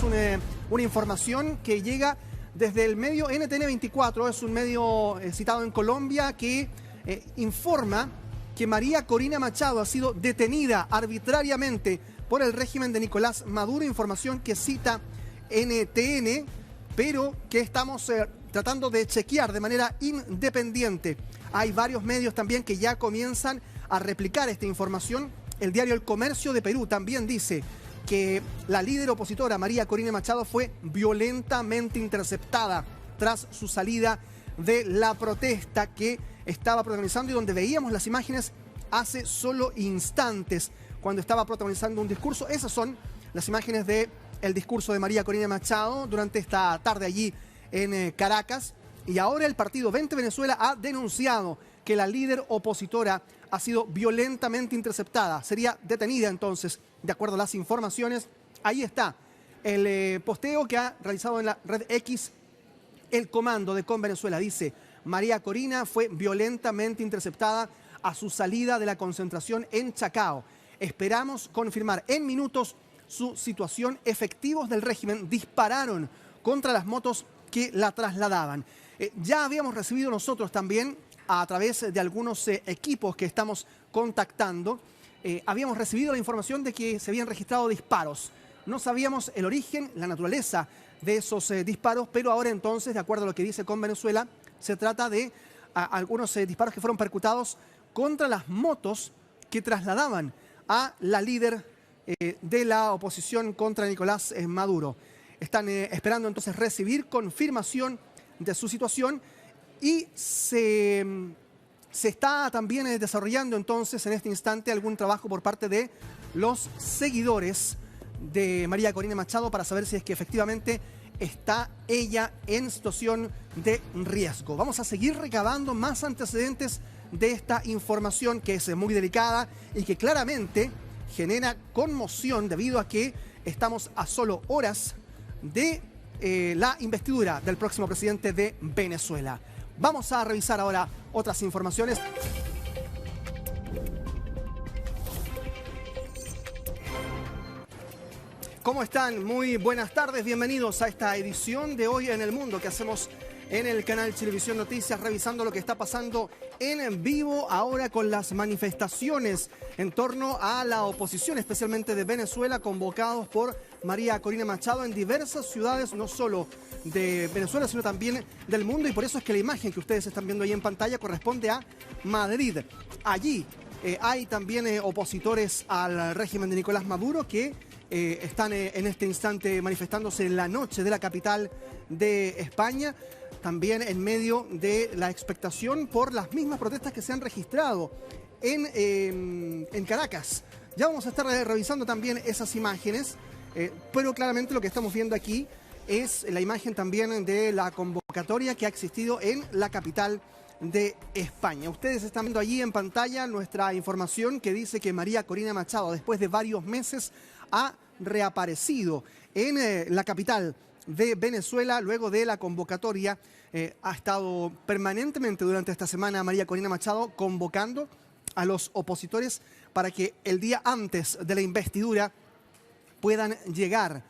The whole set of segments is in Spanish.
una información que llega desde el medio NTN24, es un medio citado en Colombia que informa que María Corina Machado ha sido detenida arbitrariamente por el régimen de Nicolás Maduro, información que cita NTN, pero que estamos tratando de chequear de manera independiente. Hay varios medios también que ya comienzan a replicar esta información. El diario El Comercio de Perú también dice que la líder opositora María Corina Machado fue violentamente interceptada tras su salida de la protesta que estaba protagonizando y donde veíamos las imágenes hace solo instantes cuando estaba protagonizando un discurso. Esas son las imágenes del discurso de María Corina Machado durante esta tarde allí en Caracas. Y ahora el partido 20 Venezuela ha denunciado que la líder opositora ha sido violentamente interceptada. Sería detenida entonces, de acuerdo a las informaciones. Ahí está el posteo que ha realizado en la red X el comando de Convenezuela. Dice: María Corina fue violentamente interceptada a su salida de la concentración en Chacao. Esperamos confirmar en minutos su situación. Efectivos del régimen dispararon contra las motos que la trasladaban. Ya habíamos recibido nosotros también, a través de algunos equipos que estamos contactando, habíamos recibido la información de que se habían registrado disparos. No sabíamos el origen, la naturaleza de esos disparos, pero ahora entonces, de acuerdo a lo que dice Convenezuela, se trata de algunos disparos que fueron percutados contra las motos que trasladaban a la líder de la oposición contra Nicolás Maduro. Están esperando entonces recibir confirmación de su situación y se está también desarrollando entonces en este instante algún trabajo por parte de los seguidores de María Corina Machado para saber si es que efectivamente está ella en situación de riesgo. Vamos a seguir recabando más antecedentes de esta información que es muy delicada y que claramente genera conmoción debido a que estamos a solo horas de la investidura del próximo presidente de Venezuela. Vamos a revisar ahora otras informaciones. ¿Cómo están? Muy buenas tardes, bienvenidos a esta edición de Hoy en el Mundo que hacemos en el canal Chilevisión Noticias, revisando lo que está pasando en vivo ahora con las manifestaciones en torno a la oposición, especialmente de Venezuela, convocados por María Corina Machado en diversas ciudades, no solo de Venezuela, sino también del mundo, y por eso es que la imagen que ustedes están viendo ahí en pantalla corresponde a Madrid. Allí hay también opositores al régimen de Nicolás Maduro que están en este instante manifestándose en la noche de la capital de España, también en medio de la expectación por las mismas protestas que se han registrado en Caracas. Ya vamos a estar revisando también esas imágenes, pero claramente lo que estamos viendo aquí es la imagen también de la convocatoria que ha existido en la capital de España. Ustedes están viendo allí en pantalla nuestra información que dice que María Corina Machado, después de varios meses, ha reaparecido en la capital de Venezuela luego de la convocatoria. Ha estado permanentemente durante esta semana María Corina Machado convocando a los opositores para que el día antes de la investidura puedan llegar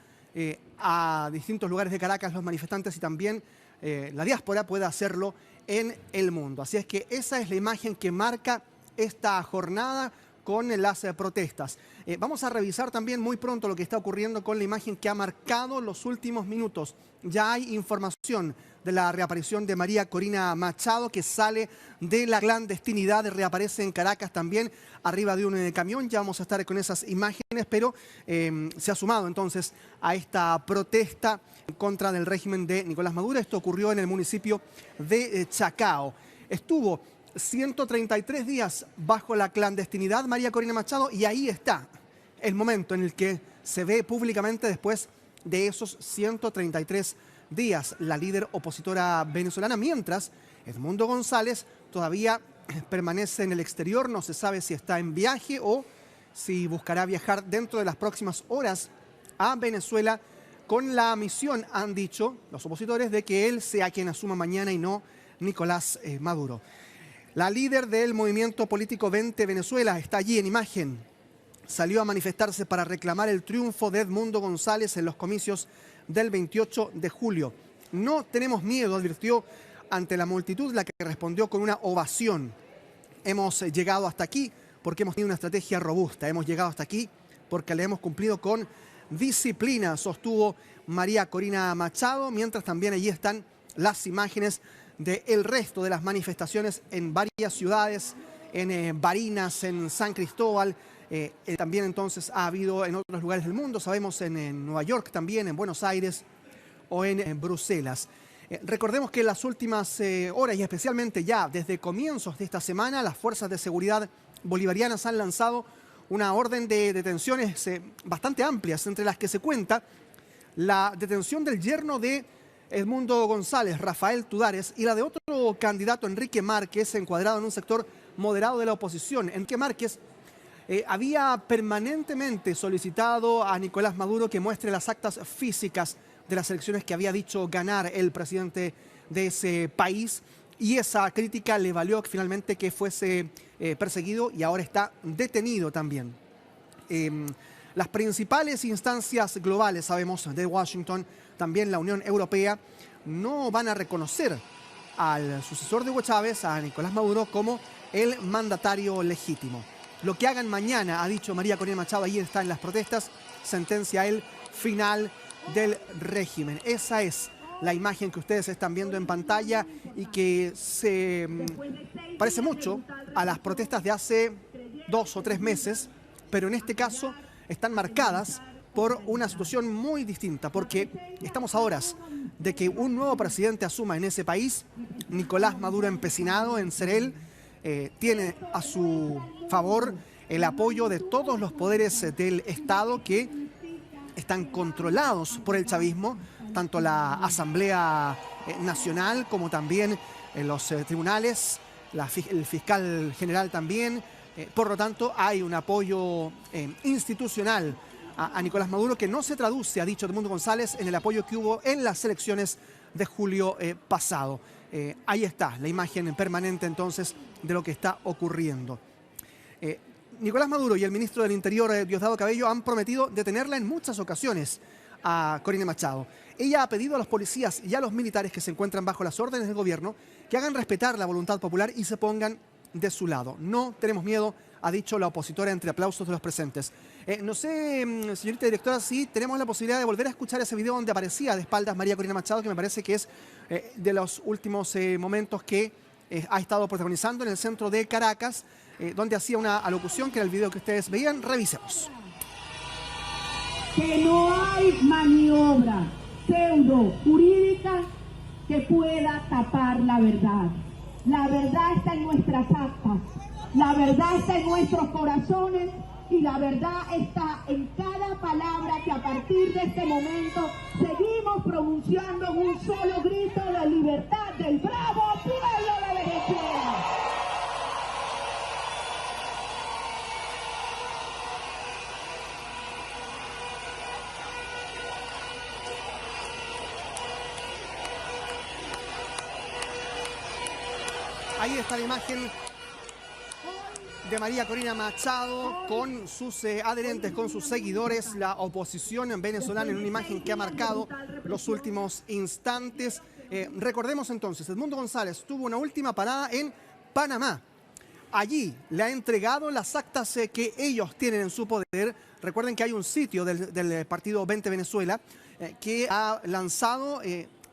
a distintos lugares de Caracas los manifestantes y también la diáspora pueda hacerlo en el mundo. Así es que esa es la imagen que marca esta jornada con las protestas. Vamos a revisar también muy pronto lo que está ocurriendo con la imagen que ha marcado los últimos minutos. Ya hay información de la reaparición de María Corina Machado, que sale de la clandestinidad, reaparece en Caracas también, arriba de un camión. Ya vamos a estar con esas imágenes, pero se ha sumado entonces a esta protesta en contra del régimen de Nicolás Maduro. Esto ocurrió en el municipio de Chacao. Estuvo 133 días bajo la clandestinidad María Corina Machado, y ahí está el momento en el que se ve públicamente después de esos 133 días la líder opositora venezolana, mientras Edmundo González todavía permanece en el exterior. No se sabe si está en viaje o si buscará viajar dentro de las próximas horas a Venezuela con la misión, han dicho los opositores, de que él sea quien asuma mañana y no Nicolás Maduro. La líder del movimiento político 20 Venezuela está allí en imagen salió a manifestarse para reclamar el triunfo de Edmundo González en los comicios del 28 de julio. No tenemos miedo, advirtió ante la multitud, la que respondió con una ovación. Hemos llegado hasta aquí porque hemos tenido una estrategia robusta. Hemos llegado hasta aquí porque le hemos cumplido con disciplina, sostuvo María Corina Machado, mientras también allí están las imágenes del resto de las manifestaciones en varias ciudades, en Barinas, en San Cristóbal. También entonces ha habido en otros lugares del mundo, sabemos en Nueva York también, en Buenos Aires o en Bruselas. Recordemos que en las últimas horas y especialmente ya desde comienzos de esta semana, las fuerzas de seguridad bolivarianas han lanzado una orden de detenciones bastante amplias, entre las que se cuenta la detención del yerno de Edmundo González, Rafael Tudares, y la de otro candidato, Enrique Márquez, encuadrado en un sector moderado de la oposición. Enrique Márquez había permanentemente solicitado a Nicolás Maduro que muestre las actas físicas de las elecciones que había dicho ganar el presidente de ese país, y esa crítica le valió finalmente que fuese perseguido y ahora está detenido también. Las principales instancias globales, sabemos, de Washington, también la Unión Europea, no van a reconocer al sucesor de Hugo Chávez, a Nicolás Maduro, como el mandatario legítimo. Lo que hagan mañana, ha dicho María Corina Machado, ahí está en las protestas, sentencia el final del régimen. Esa es la imagen que ustedes están viendo en pantalla y que se parece mucho a las protestas de hace 2 o 3 meses, pero en este caso están marcadas por una situación muy distinta, porque estamos a horas de que un nuevo presidente asuma en ese país. Nicolás Maduro, empecinado en ser él, tiene a su favor el apoyo de todos los poderes del Estado que están controlados por el chavismo, tanto la Asamblea Nacional como también los tribunales, el fiscal general también. Por lo tanto, hay un apoyo institucional a Nicolás Maduro que no se traduce, ha dicho Edmundo González, en el apoyo que hubo en las elecciones de julio pasado. Ahí está la imagen permanente entonces de lo que está ocurriendo. Nicolás Maduro y el ministro del Interior, Diosdado Cabello, han prometido detenerla en muchas ocasiones a Corina Machado. Ella ha pedido a los policías y a los militares que se encuentran bajo las órdenes del gobierno que hagan respetar la voluntad popular y se pongan de su lado. No tenemos miedo, ha dicho la opositora entre aplausos de los presentes. No sé, señorita directora, si tenemos la posibilidad de volver a escuchar ese video donde aparecía de espaldas María Corina Machado, que me parece que es de los últimos momentos que ha estado protagonizando en el centro de Caracas, donde hacía una alocución, que era el video que ustedes veían. Revisemos. Que no hay maniobra pseudo jurídica que pueda tapar la verdad. La verdad está en nuestras actas, la verdad está en nuestros corazones y la verdad está en cada palabra que a partir de este momento seguimos pronunciando en un solo grito de libertad del bravo pueblo de Venezuela. Ahí está la imagen de María Corina Machado con sus adherentes, con sus seguidores, la oposición venezolana, en una imagen que ha marcado los últimos instantes. Recordemos entonces, Edmundo González tuvo una última parada en Panamá. Allí le ha entregado las actas que ellos tienen en su poder. Recuerden que hay un sitio del partido 20 Venezuela que ha lanzado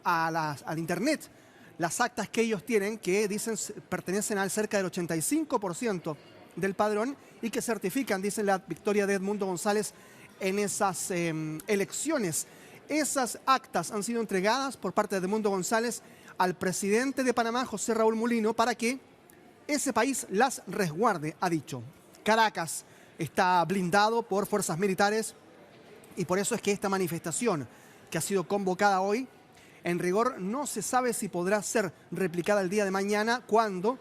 al internet las actas que ellos tienen, que dicen pertenecen al cerca del 85% del padrón y que certifican, dicen, la victoria de Edmundo González en esas elecciones. Esas actas han sido entregadas por parte de Edmundo González al presidente de Panamá, José Raúl Mulino, para que ese país las resguarde, ha dicho. Caracas está blindado por fuerzas militares y por eso es que esta manifestación que ha sido convocada hoy, en rigor no se sabe si podrá ser replicada el día de mañana, cuando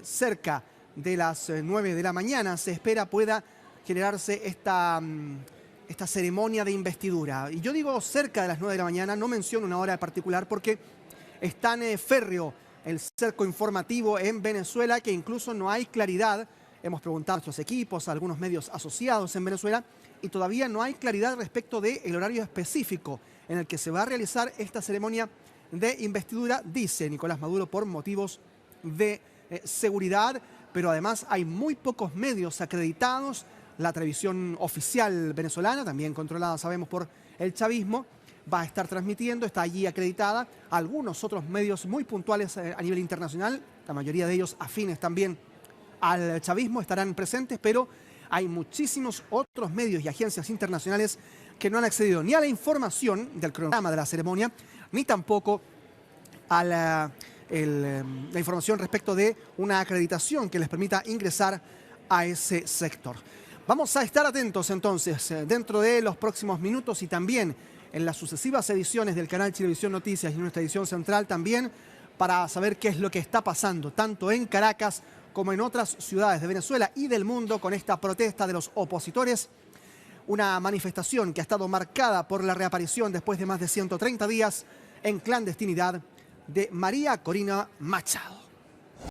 cerca de las 9 de la mañana se espera pueda generarse esta ceremonia de investidura. Y yo digo cerca de las 9 de la mañana, no menciono una hora particular porque es tan férreo el cerco informativo en Venezuela que incluso no hay claridad Hemos preguntado a nuestros equipos, a algunos medios asociados en Venezuela, y todavía no hay claridad respecto del horario específico en el que se va a realizar esta ceremonia de investidura, dice Nicolás Maduro, por motivos de seguridad, pero además hay muy pocos medios acreditados. La televisión oficial venezolana, también controlada, sabemos, por el chavismo, va a estar transmitiendo, está allí acreditada. Algunos otros medios muy puntuales a nivel internacional, la mayoría de ellos afines también al chavismo, estarán presentes, pero hay muchísimos otros medios y agencias internacionales que no han accedido ni a la información del cronograma de la ceremonia, ni tampoco a la información respecto de una acreditación que les permita ingresar a ese sector. Vamos a estar atentos entonces dentro de los próximos minutos y también en las sucesivas ediciones del canal Chilevisión Noticias y nuestra edición central también, para saber qué es lo que está pasando tanto en Caracas como en otras ciudades de Venezuela y del mundo con esta protesta de los opositores. Una manifestación que ha estado marcada por la reaparición después de más de 130 días en clandestinidad de María Corina Machado.